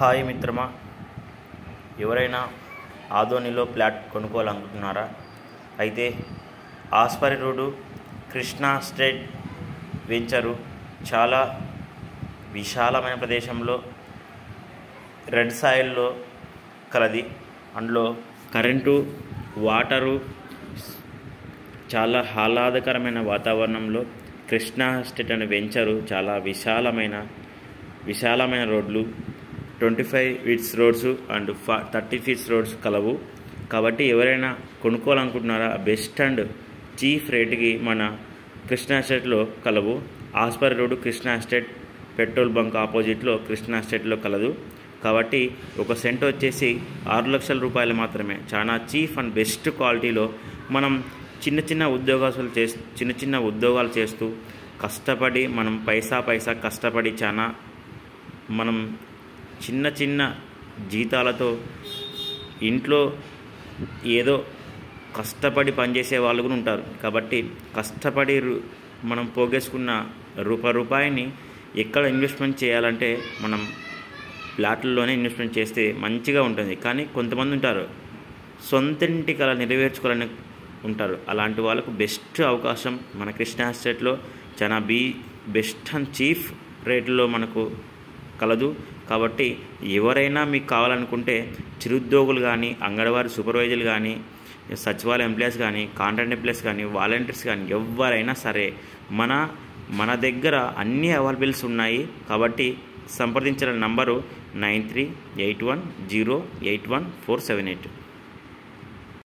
Hi మిత్రమా, ఎవరైనా ఆదోనిలో ప్లాట్ కొనుక్కోవాలనుకుంటున్నారా? అయితే Aspari road Krishna state venture చాలా విశాలమైన ప్రదేశంలో రెడ్ సాయిల్లో కలది. అందులో కరెంటు, వాటరు, చాలా ఆహ్లాదకరమైన వాతావరణంలో కృష్ణా స్టేట్ అనే వెంచరు చాలా విశాలమైన రోడ్లు, 25 feets roads and 30 feets roads కలవు. కాబట్టి ఎవరైనా కొనుక్కోవాలనుకుంటున్నారా, బెస్ట్ అండ్ చీఫ్ రేటుకి మన కృష్ణా స్టేట్లో కలవు. Aspari road Krishna state petrol bunk ఆపోజిట్లో కృష్ణా స్టేట్లో కలదు. కాబట్టి ఒక సెంట్ వచ్చేసి 6 లక్షల రూపాయలు మాత్రమే. చాలా చీఫ్ అండ్ బెస్ట్ క్వాలిటీలో మనం చిన్న ఉద్యోగాలు చేస్తూ కష్టపడి మనం పైసా కష్టపడి మనం చిన్న జీతాలతో ఇంట్లో ఏదో కష్టపడి పనిచేసే వాళ్ళు కూడా ఉంటారు. కాబట్టి కష్టపడి మనం పోగేసుకున్న రూపాయిని ఎక్కడ ఇన్వెస్ట్మెంట్ చేయాలంటే మనం ప్లాట్లలోనే ఇన్వెస్ట్మెంట్ చేస్తే మంచిగా ఉంటుంది. కానీ కొంతమంది ఉంటారు, సొంతింటి కల నెరవేర్చుకోవాలని ఉంటారు. అలాంటి వాళ్ళకు బెస్ట్ అవకాశం మన కృష్ణా స్టేట్లో చాలా బెస్ట్ అండ్ చీఫ్ రేట్లో మనకు కలదు. కాబట్టి ఎవరైనా మీకు కావాలనుకుంటే చిరుద్యోగులు కానీ, అంగన్వాడీ సూపర్వైజర్లు కానీ, సచివాలయ ఎంప్లాయీస్ కానీ, కాంట్రాక్ట్ ఎంప్లాయీస్ కానీ, వాలంటీర్స్ కానీ ఎవరైనా సరే మన దగ్గర అన్ని అవైలబుల్స్ ఉన్నాయి. కాబట్టి సంప్రదించిన నంబరు 9381081478.